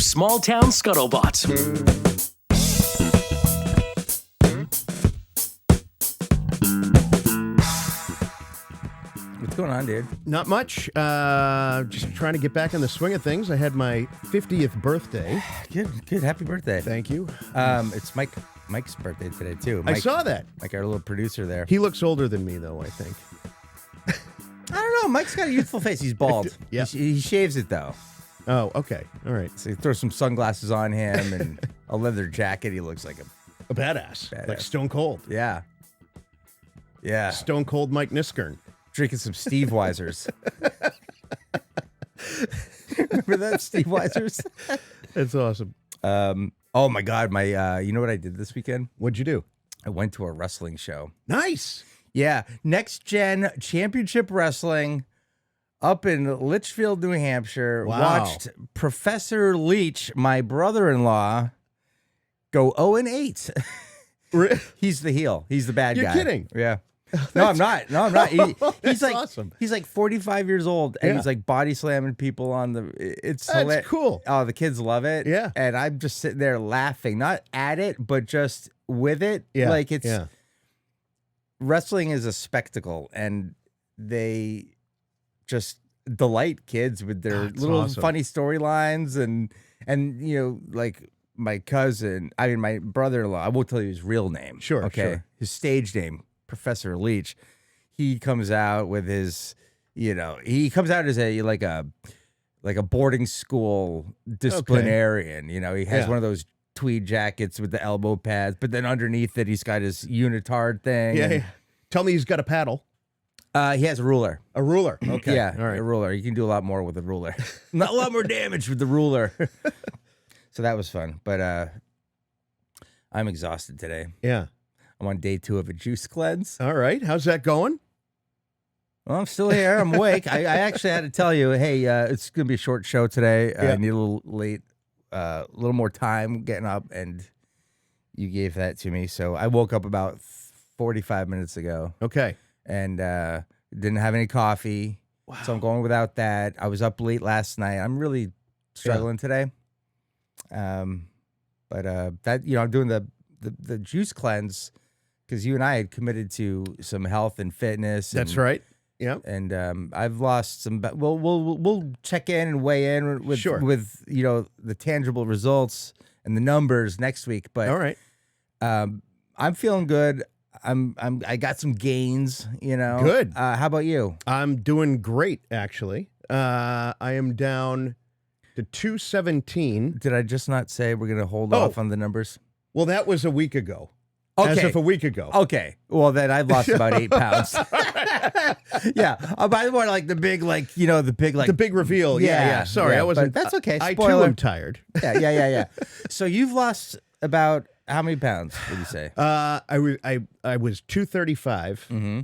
Small Town Scuttlebutt. What's going on, dude? Not much. Just trying to get back in the swing of things. I had my 50th birthday. Good. Happy birthday. Thank you. It's Mike's birthday today, too. I saw that. Mike, our little producer there. He looks older than me, though, I think. I don't know. Mike's got a youthful face. He's bald. Yeah. He shaves it, though. Oh, okay. All right. So he throws some sunglasses on him and a leather jacket. He looks like A badass. Like Stone Cold. Yeah. Stone Cold Mike Niskern. Drinking some Steve Weisers. Remember that, Steve Weisers? That's awesome. Oh, my God. You know what I did this weekend? What'd you do? I went to a wrestling show. Nice. Yeah. Next Gen Championship Wrestling up in Litchfield, New Hampshire. Wow. Watched Professor Leach, my brother-in-law, go 0-8. He's the heel. He's the bad guy. You're kidding. Yeah. No, I'm not. He's like awesome. He's like 45 years old, and Yeah. he's like body slamming people on the. It's That's cool. Oh, the kids love it. Yeah. And I'm just sitting there laughing, not at it, but just with it. Yeah. Like it's Yeah. wrestling is a spectacle, and they just delight kids with their That's little awesome. funny storylines and you know, like my brother-in-law. I won't tell you his real name. Sure, Okay. sure. His stage name, Professor Leach. He comes out with his, he comes out as a boarding school disciplinarian. You know, he has Yeah. one of those tweed jackets with the elbow pads, but then underneath it, he's got his unitard thing. Yeah, and, yeah. Tell me he's got a paddle. he has a ruler. A ruler. Okay. Yeah, All right. a ruler. You can do a lot more with a ruler. Not a lot more damage with the ruler. So that was fun, but I'm exhausted today. Yeah. I'm on day 2 of a juice cleanse. All right. How's that going? Well, I'm still here. I'm awake. I actually had to tell you, hey, it's going to be a short show today. Yeah. I need a little more time getting up, and you gave that to me. So I woke up about 45 minutes ago Okay. and didn't have any coffee. Wow. So I'm going without that. I was up late last night. I'm really struggling today. But that, I'm doing the juice cleanse because you and I had committed to some health and fitness. That's right. Yeah. And I've lost some. We'll check in and weigh in with Sure. with the tangible results and the numbers next week. But All right. I'm feeling good. I got some gains. Good. How about you? I'm doing great, actually. I am down to 217. Did I just not say we're gonna hold Oh. off on the numbers? Well, that was a week ago. As Okay. of a week ago. Okay. Well, then I've lost about 8 pounds. Yeah. By the way, like the big, The big reveal. Yeah. Sorry, yeah, I wasn't. but that's okay. I too Spoiler. am tired. Yeah. So you've lost about how many pounds would you say? I was 235. Mm-hmm.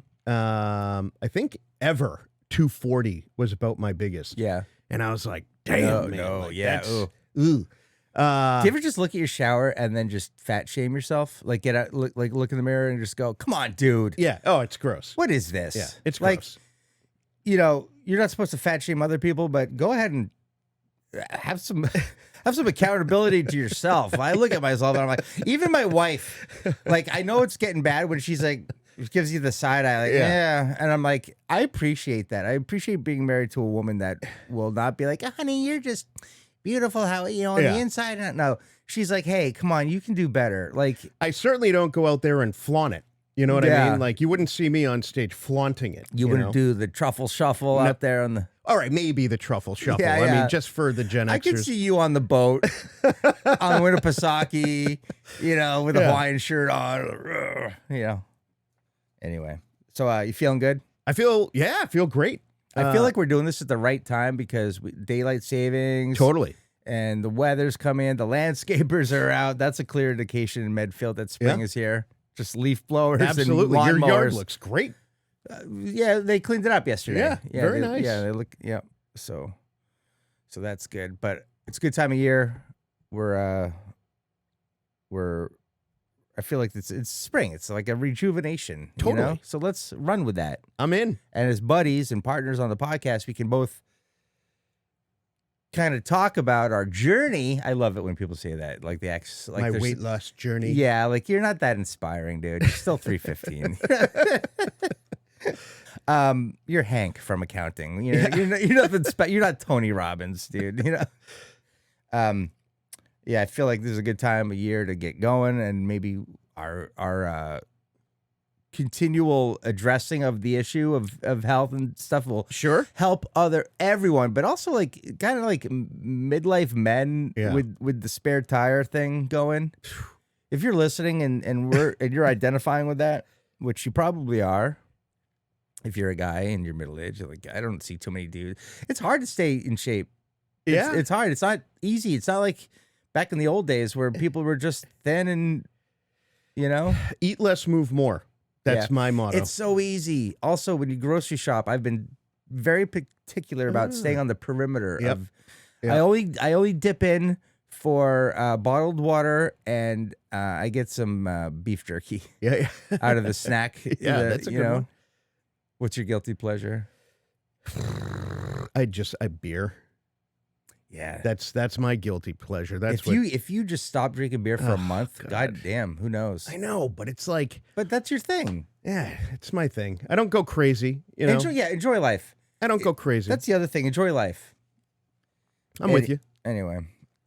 I think ever 240 was about my biggest. Yeah. And I was like, damn, man. No, like, yeah. that's- Ooh. Ooh. Do you ever just look at your shower and then just fat shame yourself? Like get out, look in the mirror and just go, "Come on, dude. Yeah. Oh, it's gross. What is this?" Yeah, it's like, gross. You're not supposed to fat shame other people, but go ahead and have some accountability to yourself. I look at myself and I'm like, even my wife, like I know it's getting bad when she's like gives you the side eye, like, yeah. And I'm like, I appreciate that. I appreciate being married to a woman that will not be like, honey, you're just beautiful how on the inside. No, she's like, hey, come on, you can do better. Like, I certainly don't go out there and flaunt it. You know what I mean? Like, you wouldn't see me on stage flaunting it. you wouldn't do the truffle shuffle out there on the. All right, maybe the truffle shuffle. Yeah, I yeah. mean, just for the Gen Xers. I could see you on the boat on Winnipesaukee, with a Hawaiian shirt on, Anyway, so you feeling good? I feel great. I feel like we're doing this at the right time because daylight savings. Totally. And the weather's coming in. The landscapers are out. That's a clear indication in Medfield that spring is here. Just leaf blowers Absolutely. and Your lawnmowers. yard looks great. Yeah, they cleaned it up yesterday. Yeah, very nice. Yeah, they look. Yeah, so that's good. But it's a good time of year. We're. I feel like it's spring. It's like a rejuvenation. Totally. So let's run with that. I'm in. And as buddies and partners on the podcast, we can both kind of talk about our journey. I love it when people say that, like My weight loss journey. Yeah, like you're not that inspiring, dude. You're still 315. You're Hank from accounting. You're not Tony Robbins, dude. Yeah, I feel like this is a good time of year to get going, and maybe our continual addressing of the issue of health and stuff will help everyone, but also like kind of like midlife men with the spare tire thing going. If you're listening and you're identifying with that, which you probably are, if you're a guy and you're middle aged, like I don't see too many dudes. It's hard to stay in shape. It's hard. It's not easy. It's not like back in the old days where people were just thin and eat less, move more. That's my motto. It's so easy. Also, when you grocery shop, I've been very particular about staying on the perimeter of. I only dip in for bottled water, and I get some beef jerky. Out of the snack. That's a good one. What's your guilty pleasure? I beer. Yeah, that's my guilty pleasure. If you just stop drinking beer for a month, God damn, who knows? I know, but it's like, but that's your thing. Yeah, it's my thing. I don't go crazy. Enjoy life. I don't go crazy. That's the other thing. Enjoy life. I'm with you. Anyway,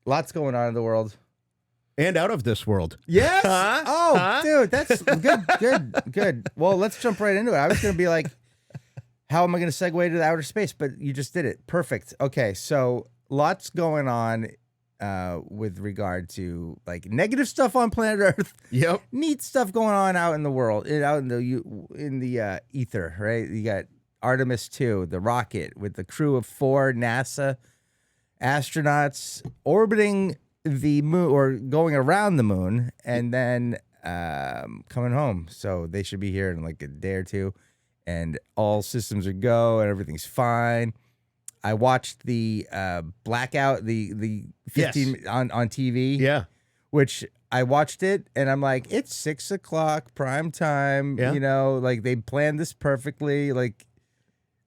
lots going on in the world and out of this world. Yes. Dude, that's good. Well, let's jump right into it. I was going to be like, how am I going to segue to the outer space? But you just did it. Perfect. Okay, so. Lots going on with regard to like negative stuff on planet Earth. Yep. Neat stuff going on out in the world, out in the ether, right? You got Artemis II, the rocket with the crew of 4 NASA astronauts orbiting the moon or going around the moon and then coming home. So they should be here in like a day or two, and all systems are go and everything's fine. I watched the blackout, the 15 on TV. Yeah. Which I watched it and I'm like, it's 6 o'clock prime time. Yeah. Like they planned this perfectly. Like,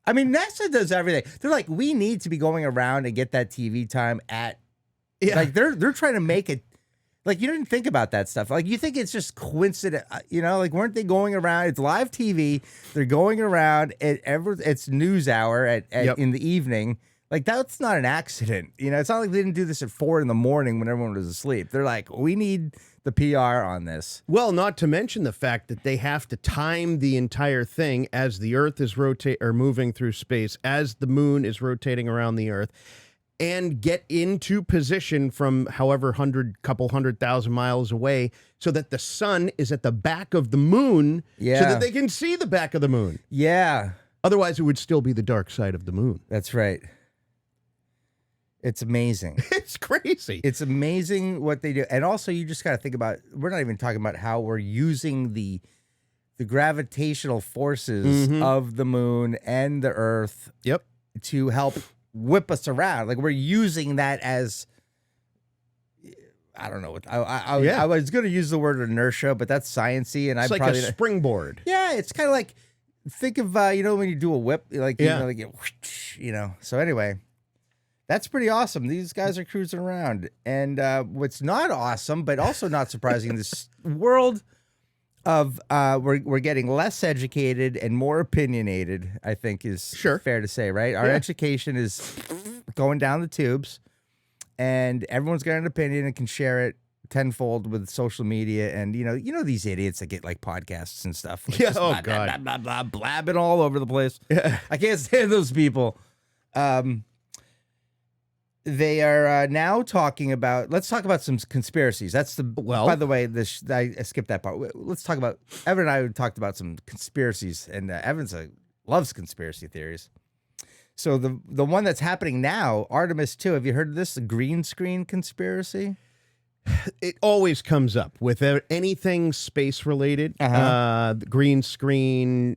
I mean, NASA does everything. They're like, we need to be going around and get that TV time at. Yeah. Like they're trying to make it. Like, you didn't think about that stuff. Like, you think it's just coincident, like, weren't they going around? It's live TV. They're going around it's news hour in the evening. Like, that's not an accident. It's not like they didn't do this at 4 in the morning when everyone was asleep. They're like, we need the PR on this. Well, not to mention the fact that they have to time the entire thing as the Earth is moving through space, as the moon is rotating around the Earth, and get into position from however couple 100,000 miles away so that the sun is at the back of the moon so that they can see the back of the moon. Yeah. Otherwise, it would still be the dark side of the moon. That's right. It's amazing. It's crazy. It's amazing what they do. And also, you just got to think about, we're not even talking about how we're using the gravitational forces of the moon and the Earth to help whip us around. Like, we're using that as, I don't know. I was going to use the word inertia, but that's sciencey, and it's like a springboard. Yeah, it's kind of like, think of when you do a whip, like So anyway, that's pretty awesome. These guys are cruising around, and what's not awesome, but also not surprising, this world of we're getting less educated and more opinionated, I think is fair to say, right? Our education is going down the tubes, and everyone's got an opinion and can share it tenfold with social media. And these idiots that get like podcasts and stuff. Like God, blah, blah, blah, blabbing all over the place. Yeah. I can't stand those people. They are now talking about. Let's talk about some conspiracies. That's the. Well, by the way, I skipped that part. Let's talk about. Evan and I talked about some conspiracies, and Evan's loves conspiracy theories. So the one that's happening now, Artemis II. Have you heard of this? The green screen conspiracy. It always comes up with anything space related. Green screen,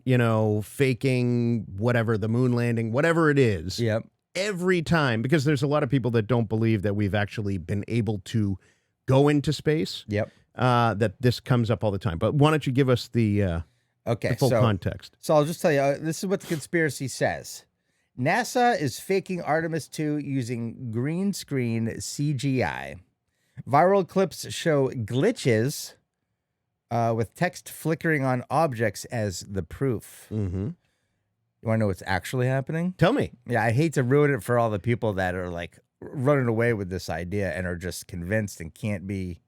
faking whatever, the moon landing, whatever it is. Yep. Every time, because there's a lot of people that don't believe that we've actually been able to go into space. Yep. That this comes up all the time. But why don't you give us the full context? So I'll just tell you, this is what the conspiracy says. NASA is faking Artemis II using green screen CGI. Viral clips show glitches with text flickering on objects as the proof. Mm-hmm. You want to know what's actually happening? Tell me. Yeah, I hate to ruin it for all the people that are like running away with this idea and are just convinced and can't be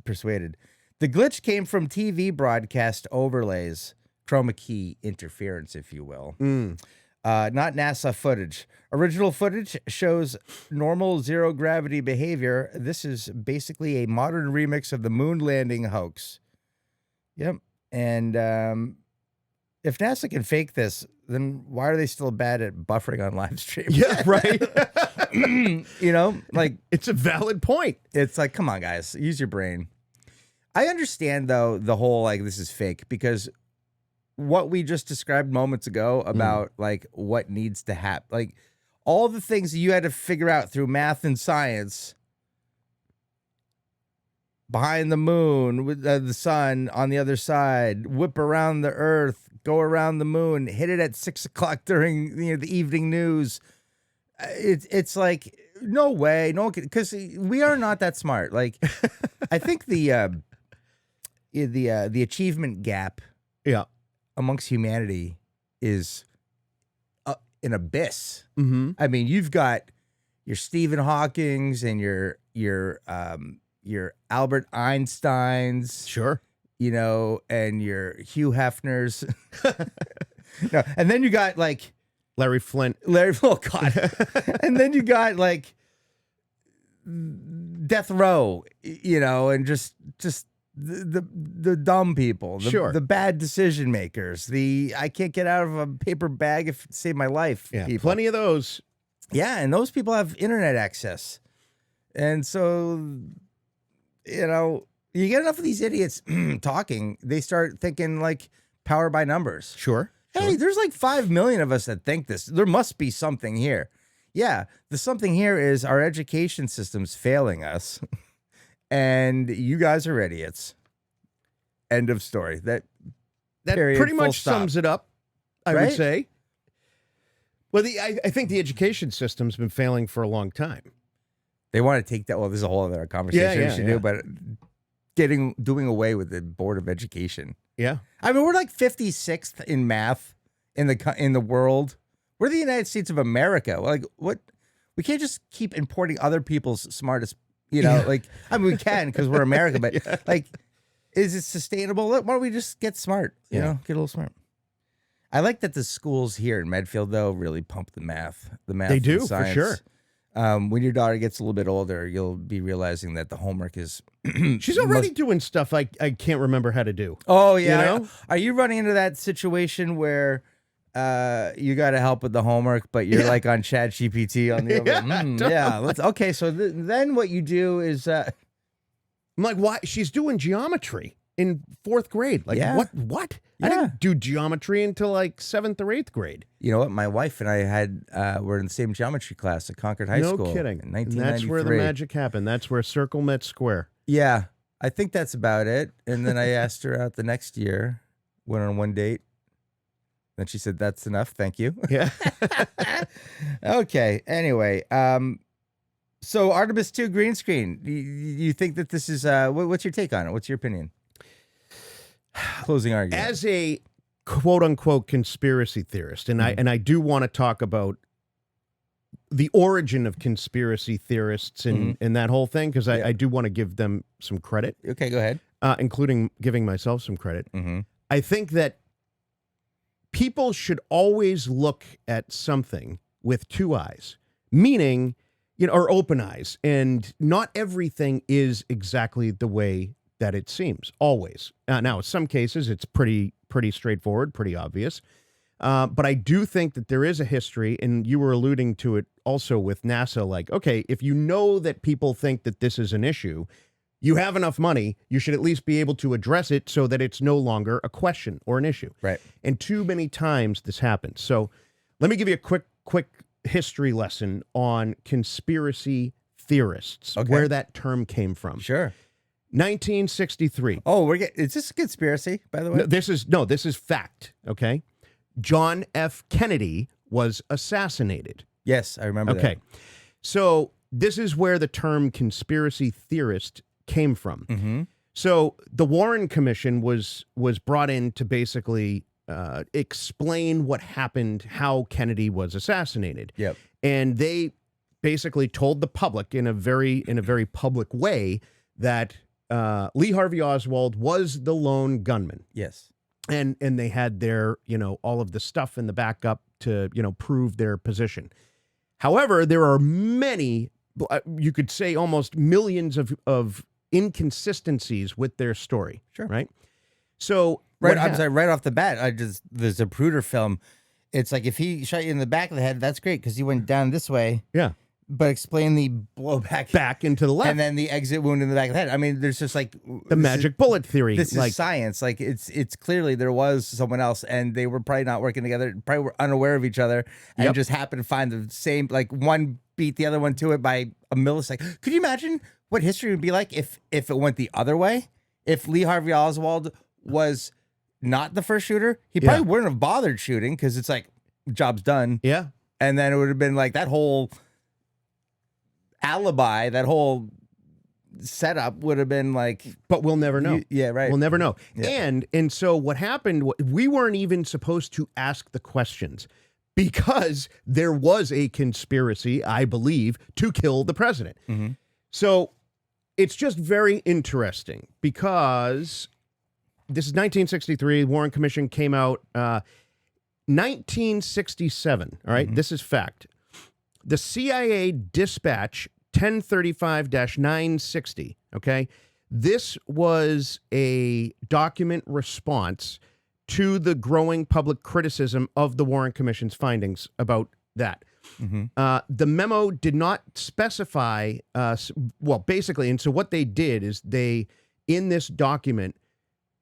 persuaded. The glitch came from TV broadcast overlays, chroma key interference, if you will. Not NASA footage. Original footage shows normal zero gravity behavior. This is basically a modern remix of the moon landing hoax. Yep. And if NASA can fake this, then why are they still bad at buffering on live stream? Yeah, right. Like It's a valid point. it's like, come on, guys, use your brain. I understand though the whole like this is fake because what we just described moments ago about like what needs to happen, like all the things that you had to figure out through math and science. Behind the moon, with the sun on the other side, whip around the Earth, go around the moon, hit it at 6 o'clock during the evening news. It's like no way, no, because we are not that smart. Like, I think the achievement gap, Yeah. amongst humanity is an abyss. Mm-hmm. I mean, you've got your Stephen Hawkings and your Albert Einsteins, Sure. and your Hugh Hefners. No, and then you got like Larry Flint. oh God. And then you got like death row, and just the dumb people, Sure. the bad decision makers, I can't get out of a paper bag if it saved my life. Yeah. People. Plenty of those. Yeah, and those people have internet access. And so, you get enough of these idiots talking, they start thinking like power by numbers. Sure. Hey, there's like 5 million of us that think this. There must be something here. Yeah, the something here is our education system's failing us. And you guys are idiots. End of story. That period, pretty full much stop. sums it up, I Right? would say. Well, I think the education system's been failing for a long time. They want to take that. Well, this is a whole other conversation we should do, but doing away with the Board of Education. Yeah. I mean, we're like 56th in math in the world. We're the United States of America. Like, what? We can't just keep importing other people's smartest. Like, I mean, we can because we're America, but like, is it sustainable? Why don't we just get smart? Get a little smart. I like that the schools here in Medfield, though, really pump the math. They do, and science. for sure. When your daughter gets a little bit older, you'll be realizing that the homework is. She's already doing stuff I can't remember how to do. Oh yeah. You know? Are you running into that situation where you got to help with the homework, but you're like on ChatGPT on the totally. okay. So then what you do is I'm like, why? She's doing geometry in 4th grade. Like, Yeah. what? Yeah. I didn't do geometry until like 7th or 8th grade. you know what? My wife and I were in the same geometry class at Concord High No School. kidding. In And 1993. that's where the magic happened. That's where circle met square. Yeah, I think that's about it. And then I asked her out the next year. Went on one date. Then she said, "That's enough, thank you." Yeah. Okay. Anyway, so Artemis II green screen. You think that this is what's your take on it? What's your opinion? Closing argument. As a quote unquote conspiracy theorist, and I do want to talk about the origin of conspiracy theorists and that whole thing, because I do want to give them some credit, Okay, go ahead. including giving myself some credit. Mm-hmm. I think that people should always look at something with 2 eyes, meaning, or open eyes. And not everything is exactly the way that it seems, always. Now, in some cases, it's pretty straightforward, pretty obvious. But I do think that there is a history, and you were alluding to it also with NASA. Like, okay, if you know that people think that this is an issue, you have enough money, you should at least be able to address it so that it's no longer a question or an issue. Right. And too many times this happens. So let me give you a quick history lesson on conspiracy theorists, Okay. where that term came from. Sure. 1963. Oh, is this a conspiracy, by the way? No, this is fact, okay? John F. Kennedy was assassinated. Yes, I remember Okay. So this is where the term conspiracy theorist came from. Mm-hmm. So the Warren Commission was brought in to basically explain what happened, how Kennedy was assassinated. Yep. And they basically told the public in a very public way that Lee Harvey Oswald was the lone gunman. Yes. And they had their, all of the stuff in the backup to, prove their position. However, there are many, you could say almost millions of inconsistencies with their story. Sure. Right. So right off the bat, the Zapruder film, it's like if he shot you in the back of the head, that's great because he went down this way. Yeah. But explain the blowback back into the left, and then the exit wound in the back of the head. I mean, there's just like the magic bullet theory. This is science. Like it's clearly there was someone else, and they were probably not working together. Probably were unaware of each other, and just happened to find the same. Like one beat the other one to it by a millisecond. Could you imagine what history would be like if it went the other way? If Lee Harvey Oswald was not the first shooter, he probably wouldn't have bothered shooting because it's like job's done. Yeah, and then it would have been like that whole alibi, that whole setup would have been like, but we'll never know. Yeah, right. We'll never know. Yeah. And so what happened, we weren't even supposed to ask the questions because there was a conspiracy, I believe, to kill the president. Mm-hmm. So it's just very interesting because this is 1963. Warren Commission came out 1967. All right, this is fact. The CIA dispatch 1035-960, okay? This was a document response to the growing public criticism of the Warren Commission's findings about that. The memo did not specify, basically, and so what they did is they, in this document,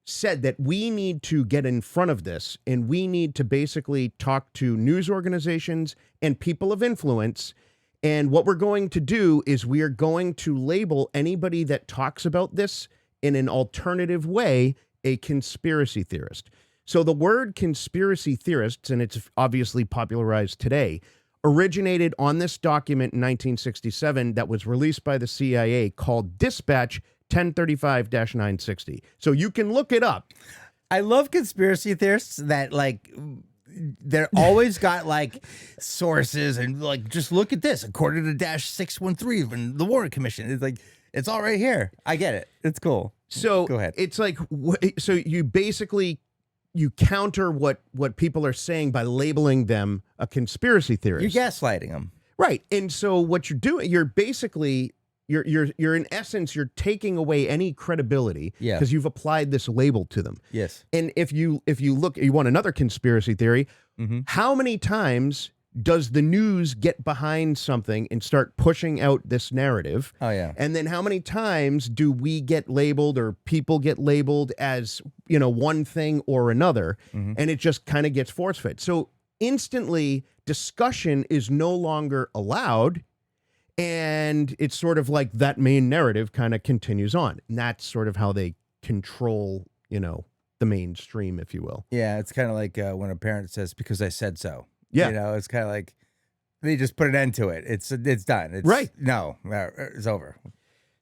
said that we need to get in front of this and we need to basically talk to news organizations and people of influence. And what we're going to do is we are going to label anybody that talks about this in an alternative way a conspiracy theorist. So the word conspiracy theorists, and it's obviously popularized today, originated on this document in 1967 that was released by the CIA called Dispatch 1035-960. So you can look it up. I love conspiracy theorists that like they're always got like sources and like just look at this according to -613 from the Warren Commission. It's like it's all right here. I get it. It's cool. So go ahead. It's like so you basically you counter what people are saying by labeling them a conspiracy theorist. You're gaslighting them. Right. And so what you're doing, you're basically you're in essence, you're taking away any credibility because you've applied this label to them. Yes. And if you look, you want another conspiracy theory, how many times does the news get behind something and start pushing out this narrative? Oh, yeah. And then how many times do we get labeled or people get labeled as, one thing or another? And it just kind of gets force-fed. So instantly discussion is no longer allowed. And it's sort of like that main narrative kind of continues on. And that's sort of how they control, the mainstream, if you will. Yeah, it's kind of like when a parent says, because I said so. Yeah. It's kind of like they just put an end to it. It's done. It's, right. No, it's over.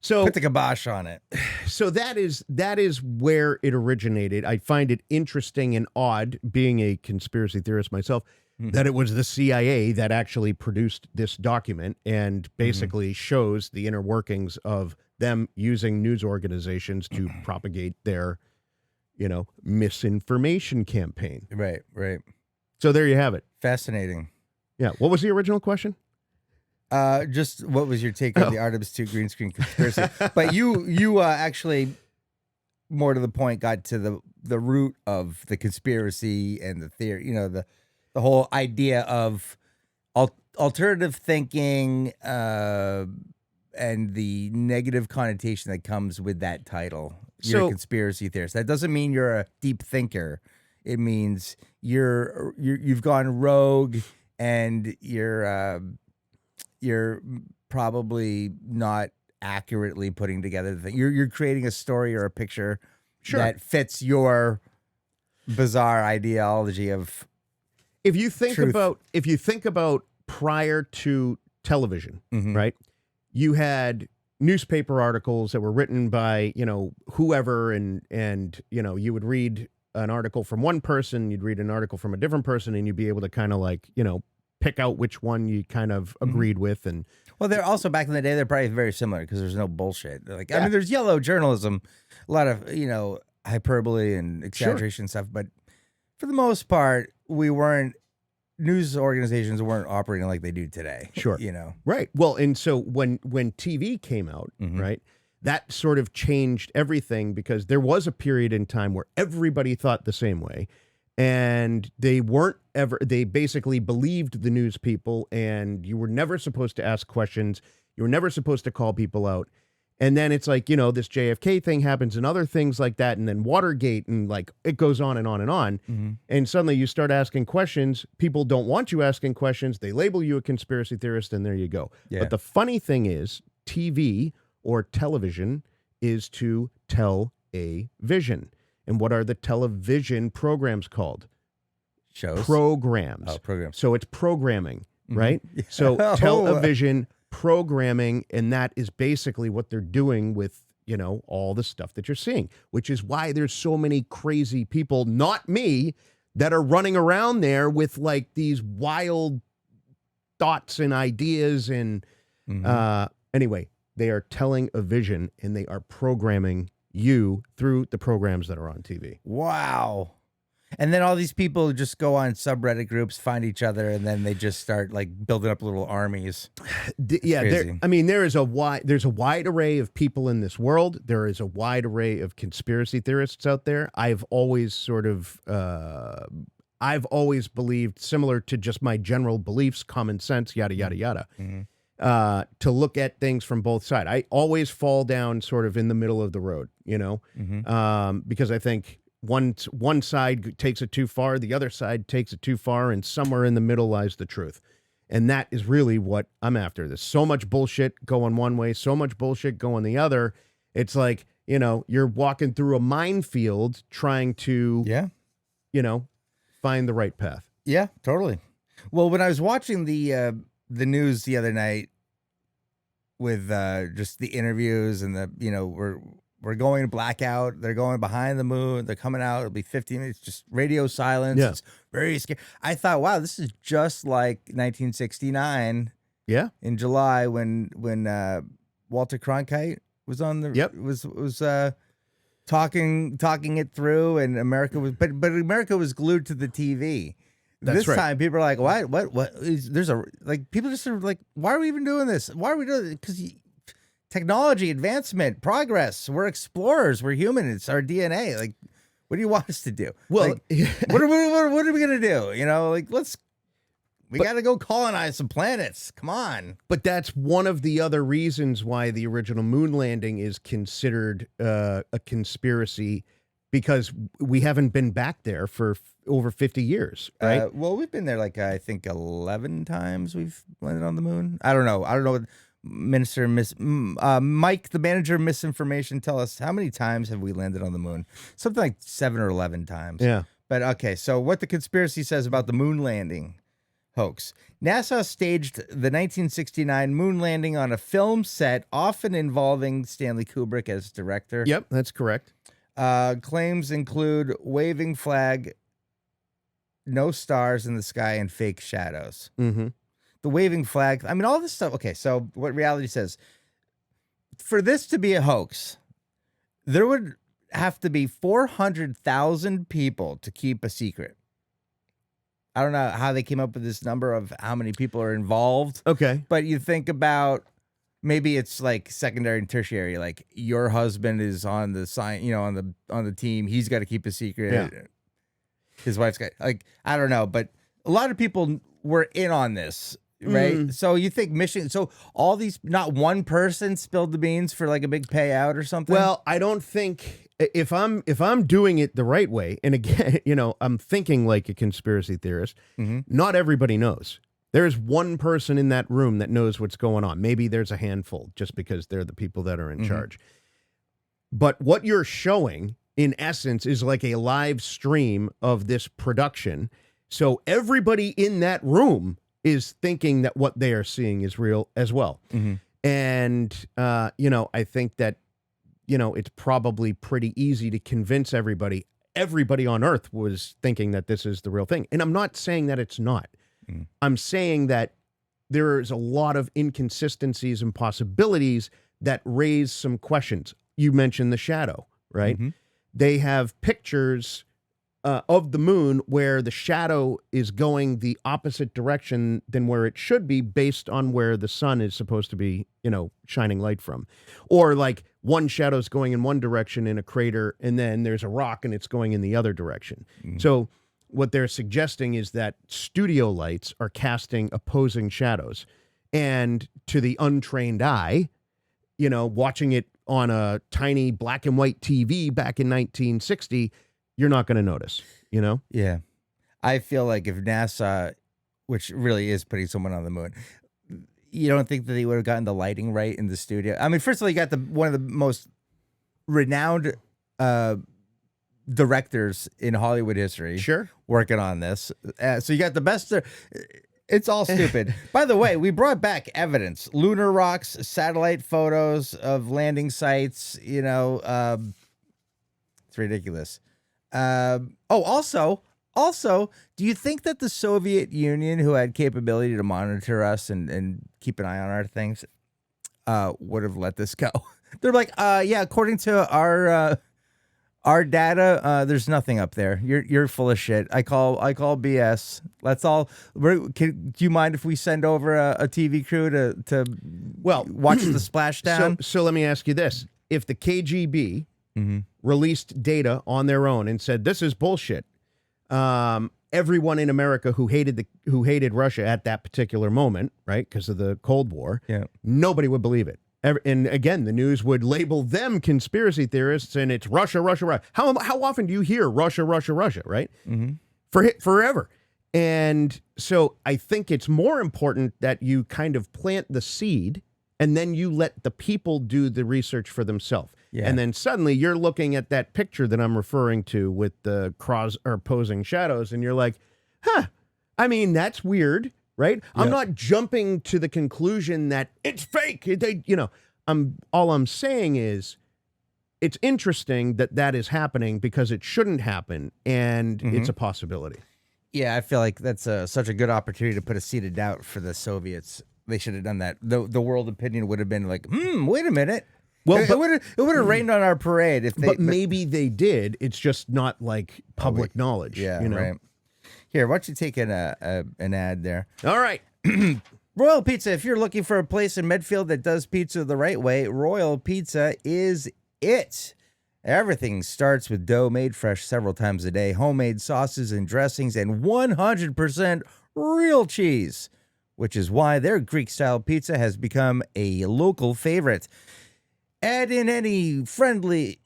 So put the kibosh on it. So that is where it originated. I find it interesting and odd, being a conspiracy theorist myself, that it was the CIA that actually produced this document and basically shows the inner workings of them using news organizations to propagate their, misinformation campaign. Right, right. So there you have it. Fascinating. Yeah. What was the original question? Just what was your take on the Artemis II green screen conspiracy? But you actually, more to the point, got to the root of the conspiracy and the theory, the whole idea of alternative thinking and the negative connotation that comes with that title. You're a conspiracy theorist. That doesn't mean you're a deep thinker. It means you've gone rogue and you're probably not accurately putting together the thing. You're creating a story or a picture that fits your bizarre ideology of if you think Truth. about prior to television, Mhm. right? You had newspaper articles that were written by, whoever, and you would read an article from one person, you'd read an article from a different person, and you'd be able to kind of like, pick out which one you kind of agreed with. And Well, they're also back in the day. They're probably very similar because there's no bullshit. Like, I Yeah. mean, there's yellow journalism, a lot of hyperbole and exaggeration stuff, but for the most part, news organizations weren't operating like they do today. Sure. Right. Well, and so when TV came out, right, that sort of changed everything because there was a period in time where everybody thought the same way. And they basically believed the news people, and you were never supposed to ask questions. You were never supposed to call people out. And then it's like, this JFK thing happens and other things like that. And then Watergate, and like it goes on and on and on. And suddenly you start asking questions. People don't want you asking questions. They label you a conspiracy theorist, and there you go. Yeah. But the funny thing is, TV or television is to tell a vision. And what are the television programs called? Shows. Programs. Oh, programs. So it's programming, right? So television programming, and that is basically what they're doing with, all the stuff that you're seeing, which is why there's so many crazy people, not me, that are running around there with like these wild thoughts and ideas. And anyway, they are telling a vision, and they are programming you through the programs that are on TV. Wow. And then all these people just go on subreddit groups, find each other, and then they just start like building up little armies. Yeah, there's a wide array of people in this world. There is a wide array of conspiracy theorists out there. I've always believed, similar to just my general beliefs, common sense, yada yada yada. To look at things from both sides. I always fall down sort of in the middle of the road, because I think one side takes it too far, the other side takes it too far, and somewhere in the middle lies the truth. And that is really what I'm after. There's so much bullshit going one way, so much bullshit going the other. It's like, you're walking through a minefield trying to, find the right path. Yeah, totally. Well, when I was watching the news the other night with just the interviews and we're going blackout, they're going behind the moon, they're coming out, it'll be 15 minutes, just radio silence. Yeah. It's very scary. I thought, wow, this is just like 1969 in July when Walter Cronkite was on the was talking it through, and America was but America was glued to the TV. That's this right. time, people are like, what is, there's a, like, people just are like, why are we even doing this? Why are we doing it? Because technology, advancement, progress, we're explorers, we're human, it's our DNA. Like, what do you want us to do? Well, like, what are we going to do? We got to go colonize some planets. Come on. But that's one of the other reasons why the original moon landing is considered a conspiracy, because we haven't been back there for over 50 years, right? Well, we've been there like, I think 11 times we've landed on the moon. I don't know. Mike, the manager of misinformation, tell us, how many times have we landed on the moon? Something like 7 or 11 times. Yeah. But okay, so what the conspiracy says about the moon landing hoax. NASA staged the 1969 moon landing on a film set, often involving Stanley Kubrick as director. Yep, that's correct. Claims include waving flag, no stars in the sky, and fake shadows. Mm-hmm. The waving flag, I mean, all this stuff. Okay, so what reality says, for this to be a hoax, there would have to be 400,000 people to keep a secret. I don't know how they came up with this number of how many people are involved. Okay. But you think about, maybe it's like secondary and tertiary, like your husband is on the sign, on the team, he's got to keep a secret. Yeah. His wife's got, like, I don't know, but a lot of people were in on this, right? So you think so all these, not one person spilled the beans for like a big payout or something? Well, I don't think, if I'm doing it the right way, and again, I'm thinking like a conspiracy theorist, not everybody knows. There's one person in that room that knows what's going on. Maybe there's a handful, just because they're the people that are in charge. But what you're showing, in essence, is like a live stream of this production. So everybody in that room is thinking that what they are seeing is real as well. And, I think that, it's probably pretty easy to convince everybody. Everybody on Earth was thinking that this is the real thing. And I'm not saying that it's not. I'm saying that there's a lot of inconsistencies and possibilities that raise some questions. You mentioned the shadow, right? They have pictures of the moon where the shadow is going the opposite direction than where it should be based on where the sun is supposed to be, shining light from. Or like one shadow's going in one direction in a crater and then there's a rock and it's going in the other direction. So what they're suggesting is that studio lights are casting opposing shadows. And to the untrained eye, watching it on a tiny black and white TV back in 1960, you're not going to notice, Yeah. I feel like if NASA, which really is putting someone on the moon, you don't think that they would have gotten the lighting right in the studio? I mean, first of all, you got one of the most renowned directors in Hollywood history. Sure. Working on this. So you got the best. It's all stupid. By the way, we brought back evidence, lunar rocks, satellite photos of landing sites, it's ridiculous. Also, do you think that the Soviet Union, who had capability to monitor us and keep an eye on our things, would have let this go? They're like, yeah, according to our data, there's nothing up there. You're full of shit. I call BS. That's all. Do you mind if we send over a TV crew to watch the splashdown? So let me ask you this: if the KGB released data on their own and said this is bullshit, everyone in America who hated Russia at that particular moment, right, because of the Cold War, nobody would believe it. And again, the news would label them conspiracy theorists, and it's Russia, Russia, Russia. How often do you hear Russia, Russia, Russia, right? Forever. And so I think it's more important that you kind of plant the seed, and then you let the people do the research for themselves. Yeah. And then suddenly you're looking at that picture that I'm referring to with the opposing shadows, and you're like, I mean, that's weird. Right? Yeah. I'm not jumping to the conclusion that it's fake. All I'm saying is it's interesting that is happening because it shouldn't happen, and it's a possibility. Yeah, I feel like that's such a good opportunity to put a seed of doubt for the Soviets. They should have done that. The world opinion would have been like, wait a minute. Well, it would have rained on our parade if they. But maybe they did. It's just not like public knowledge. Yeah, right. Here, why don't you take an ad there? All right. Royal Pizza. If you're looking for a place in Medfield that does pizza the right way, Royal Pizza is it. Everything starts with dough made fresh several times a day, homemade sauces and dressings, and 100% real cheese, which is why their Greek-style pizza has become a local favorite. Add in a friendly,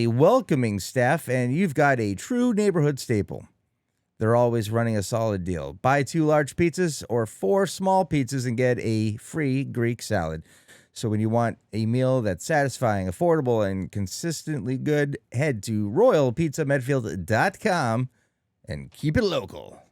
welcoming staff, and you've got a true neighborhood staple. They're always running a solid deal. Buy 2 large pizzas or 4 small pizzas and get a free Greek salad. So when you want a meal that's satisfying, affordable, and consistently good, head to royalpizzamedfield.com and keep it local.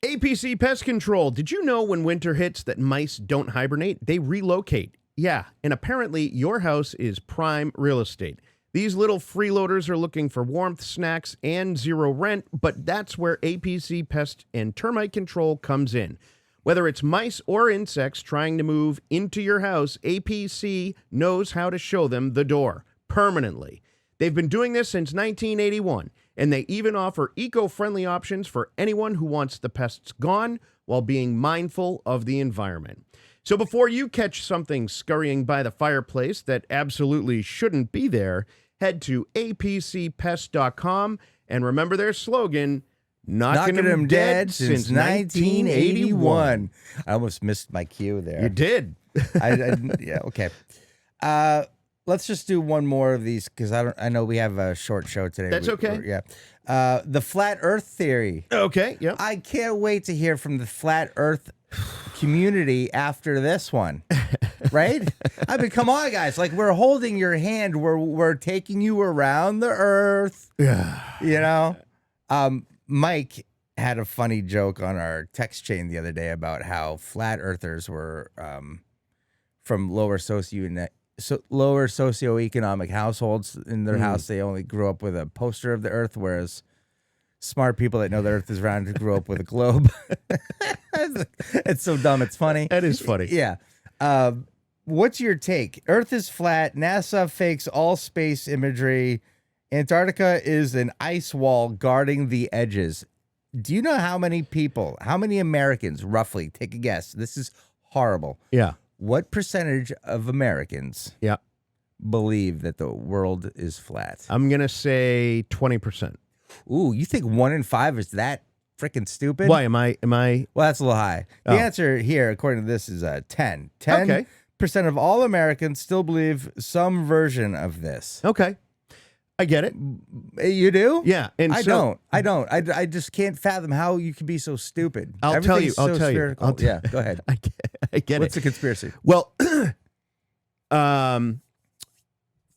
APC Pest Control. Did you know when winter hits that mice don't hibernate? They relocate. Yeah, and apparently your house is prime real estate. These little freeloaders are looking for warmth, snacks, and zero rent, but that's where APC Pest and Termite Control comes in. Whether it's mice or insects trying to move into your house, APC knows how to show them the door permanently. They've been doing this since 1981, and they even offer eco-friendly options for anyone who wants the pests gone while being mindful of the environment. So before you catch something scurrying by the fireplace that absolutely shouldn't be there, head to apcpest.com and remember their slogan, knocking them dead since 1981. I almost missed my cue there. You did. Yeah, okay. Let's just do one more of these because I know we have a short show today. That's okay. Yeah. The flat Earth theory. Okay. Yeah. I can't wait to hear from the flat Earth community after this one, right? I mean, come on, guys. Like, we're holding your hand. We're taking you around the earth. Yeah. You know? Mike had a funny joke on our text chain the other day about how flat earthers were from lower socioeconomic households. In their house, they only grew up with a poster of the earth, whereas smart people that know the earth is round grew up with a globe. It's so dumb, it's funny. That is funny. Yeah. What's your take? Earth is flat. NASA fakes all space imagery. Antarctica is an ice wall guarding the edges. Do you know how many people, how many Americans, roughly, take a guess? This is horrible. Yeah. What percentage of Americans Yeah. believe that the world is flat? I'm going to say 20%. Ooh, you think 1 in 5 is that freaking stupid? Why am I Well, that's a little high. The Oh. answer here, according to this, is 10. 10% of all Americans still believe some version of this. Okay. I get it. You do? Yeah. And I don't. I just can't fathom how you can be so stupid. I'll tell you. Yeah, go ahead. I get What's it. the conspiracy? Well,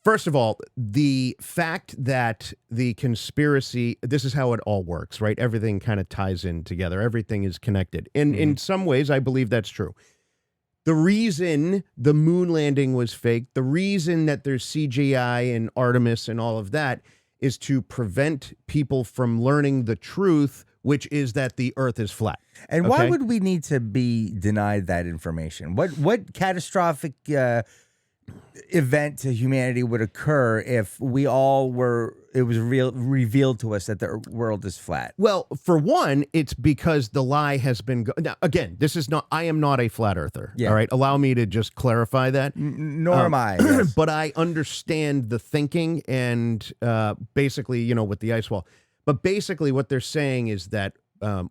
first of all, the fact that the conspiracy, this is how it all works, right? Everything kind of ties in together. Everything is connected. And in some ways, I believe that's true. The reason the moon landing was fake, the reason that there's CGI and Artemis and all of that is to prevent people from learning the truth, which is that the earth is flat. And why would we need to be denied that information? What catastrophic event to humanity would occur if it was revealed to us that the world is flat? Well, for one, it's because the lie has been now, again, I am not a flat earther. Yeah. All right. Allow me to just clarify that. Nor am I. Yes. But I understand the thinking and basically, with the ice wall. But basically what they're saying is that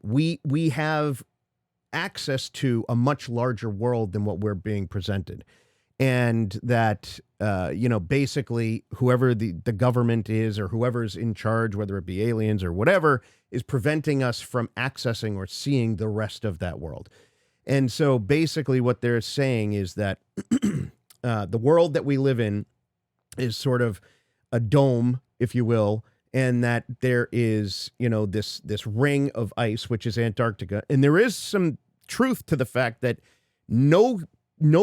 we have access to a much larger world than what we're being presented. And that, basically whoever the government is or whoever's in charge, whether it be aliens or whatever, is preventing us from accessing or seeing the rest of that world. And so basically what they're saying is that the world that we live in is sort of a dome, if you will, and that there is, this ring of ice, which is Antarctica. And there is some truth to the fact that no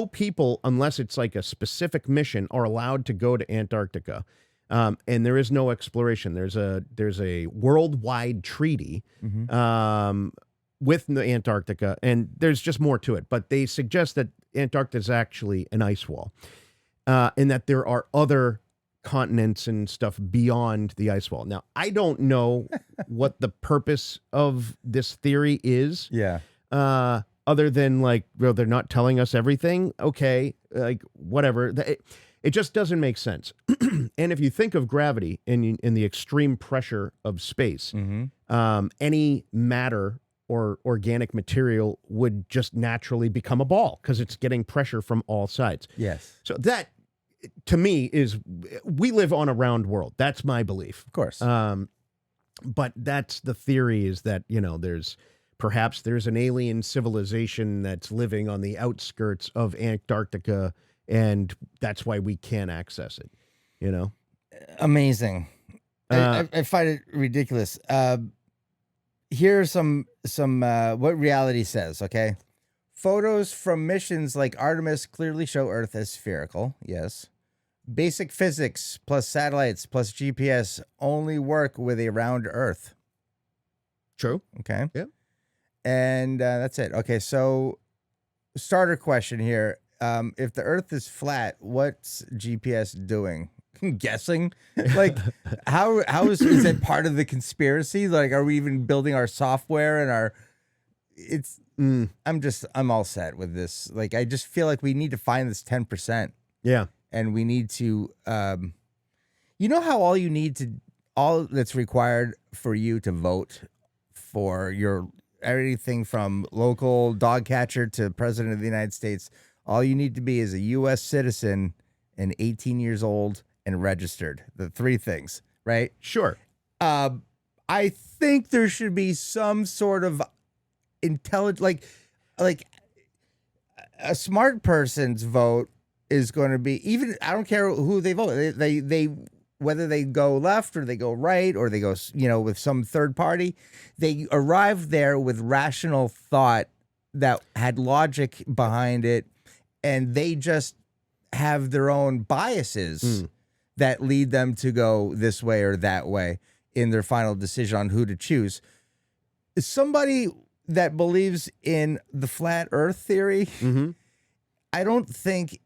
people, unless it's like a specific mission, are allowed to go to Antarctica. And there is no exploration. There's a worldwide treaty with the Antarctica, and there's just more to it. But they suggest that Antarctica is actually an ice wall, and that there are other continents and stuff beyond the ice wall. Now, I don't know what the purpose of this theory is. Yeah. Other than they're not telling us everything. Okay, whatever. It just doesn't make sense. And if you think of gravity in the extreme pressure of space, any matter or organic material would just naturally become a ball because it's getting pressure from all sides. Yes. So that, to me, we live on a round world. That's my belief. Of course. But that's the theory, is that, perhaps there's an alien civilization that's living on the outskirts of Antarctica, and that's why we can't access it, Amazing. I find it ridiculous. Here's some what reality says, okay? Photos from missions like Artemis clearly show Earth as spherical, yes. Basic physics plus satellites plus GPS only work with a round Earth. True. Okay. Yep. And that's it. Okay, so starter question here. If the Earth is flat, what's GPS doing? Guessing? Like, how is it part of the conspiracy? Like, are we even building our software and our... I'm all set with this. Like, I just feel like we need to find this 10%. Yeah. And we need to... you know how all that's required for you to vote for your... everything from local dog catcher to president of the United States, all you need to be is a U.S. citizen and 18 years old and registered. The 3 things, right? Sure. I think there should be some sort of intelligent, like a smart person's vote is going to be, even, I don't care who they vote. They whether they go left or they go right or they go, with some third party, they arrived there with rational thought that had logic behind it, and they just have their own biases that lead them to go this way or that way in their final decision on who to choose. Somebody that believes in the flat earth theory, I don't think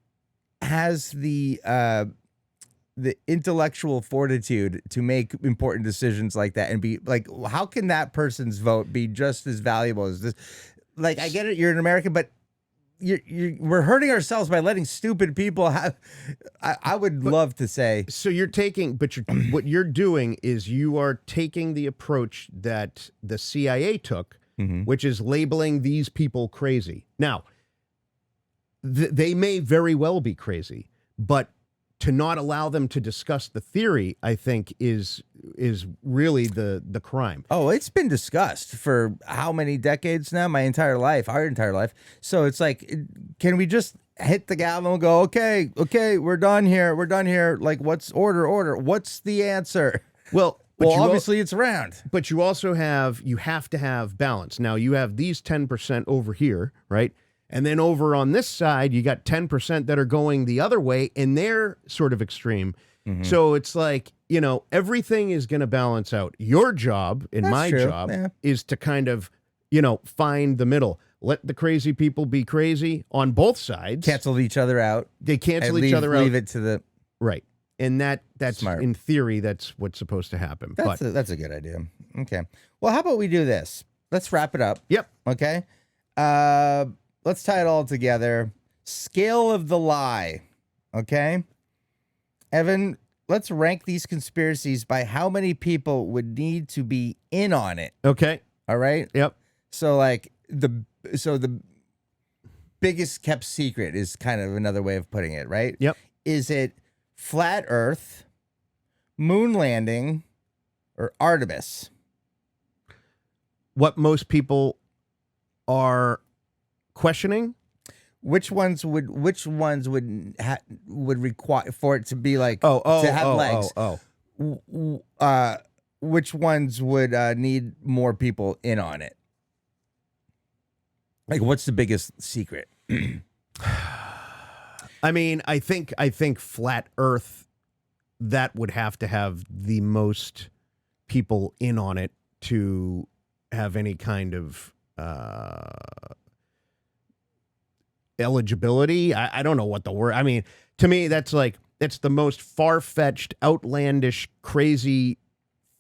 has the intellectual fortitude to make important decisions like that and be like, how can that person's vote be just as valuable as this? Like, I get it, you're an American, but we're hurting ourselves by letting stupid people have. I would love to say. So you're taking, what you're doing is you are taking the approach that the CIA took, which is labeling these people crazy. Now, they may very well be crazy, but to not allow them to discuss the theory, I think, is really the crime. Oh, it's been discussed for how many decades now? Our entire life. So it's like, can we just hit the gavel and go, okay, we're done here. Like, what's order? What's the answer? Well, obviously it's round. But you also have to have balance. Now you have these 10% over here, right? And then over on this side, you got 10% that are going the other way, and they're sort of extreme. So it's like, everything is going to balance out. Your job, my job, is to kind of, find the middle. Let the crazy people be crazy on both sides. Cancel each other out. They cancel each other out. Leave it to the... Right. And that's smart. In theory, that's what's supposed to happen. That's a good idea. Okay. Well, how about we do this? Let's wrap it up. Yep. Okay. Let's tie it all together. Scale of the lie. Okay. Evan, let's rank these conspiracies by how many people would need to be in on it. Okay. All right. Yep. So the biggest kept secret is kind of another way of putting it, right? Yep. Is it flat Earth, moon landing, or Artemis? What most people are questioning? Which ones would require for it to be like to have legs? Which ones would need more people in on it? Like, what's the biggest secret? I mean, I think flat Earth, that would have to have the most people in on it to have any kind of eligibility. I don't know what the word. I mean, to me, that's the most far-fetched, outlandish, crazy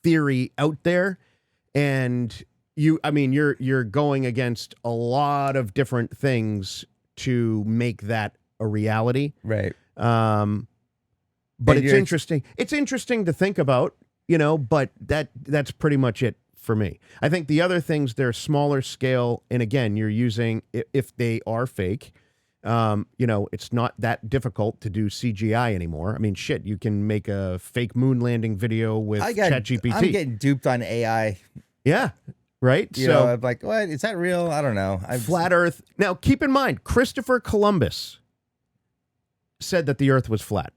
theory out there, and you're going against a lot of different things to make that a reality, right? But it's interesting. It's interesting to think about, But that's pretty much it for me. I think the other things, they're smaller scale, and again, you're using, if they are fake, it's not that difficult to do CGI anymore. I mean, shit, you can make a fake moon landing video with ChatGPT. I'm getting duped on AI. Yeah. Right? I'm like, what? Is that real? I don't know. Flat Earth. Now, keep in mind, Christopher Columbus said that the Earth was flat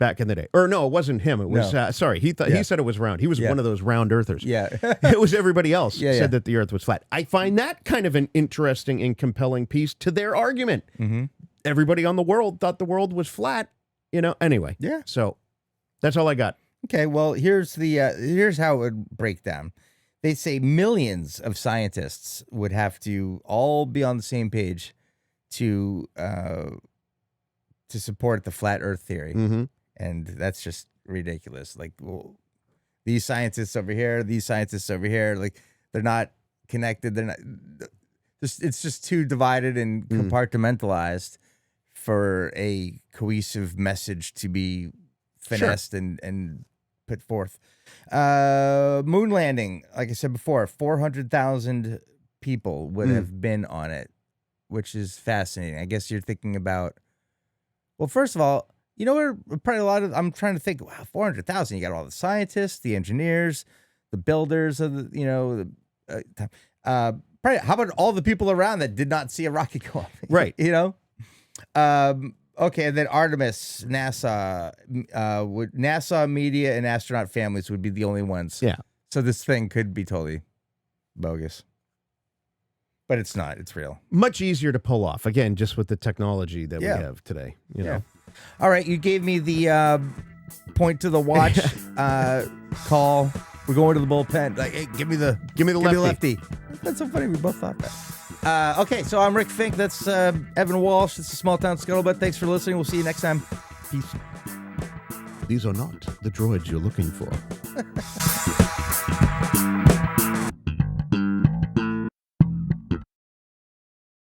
back in the day. Or no, it wasn't him. It was, he said it was round. He was one of those round earthers. Yeah. It was everybody else said that the Earth was flat. I find that kind of an interesting and compelling piece to their argument. Mm-hmm. Everybody on the world thought the world was flat, anyway. Yeah. So that's all I got. Okay, well, here's how it would break down. They say millions of scientists would have to all be on the same page to support the flat Earth theory, and that's just ridiculous. Like, well, these scientists over here, like, they're not connected. They're not. It's just too divided and compartmentalized for a cohesive message to be finessed and put forth. Moon landing, like I said before, 400,000 people would have been on it, which is fascinating. I guess you're thinking about, well, first of all, probably a lot of, I'm trying to think, wow, 400,000, you got all the scientists, the engineers, the builders of the, probably, how about all the people around that did not see a rocket go up? Right. Okay, and then Artemis, NASA, NASA media and astronaut families would be the only ones. Yeah. So this thing could be totally bogus, but it's not. It's real. Much easier to pull off. Again, just with the technology that we have today. You know. All right, you gave me the point to the watch call. We're going to the bullpen. Like, hey, give me the lefty. That's so funny. We both thought that. Okay, so I'm Rick Fink. That's Evan Walsh. It's a Small Town Scuttlebutt. Thanks for listening. We'll see you next time. Peace. These are not the droids you're looking for.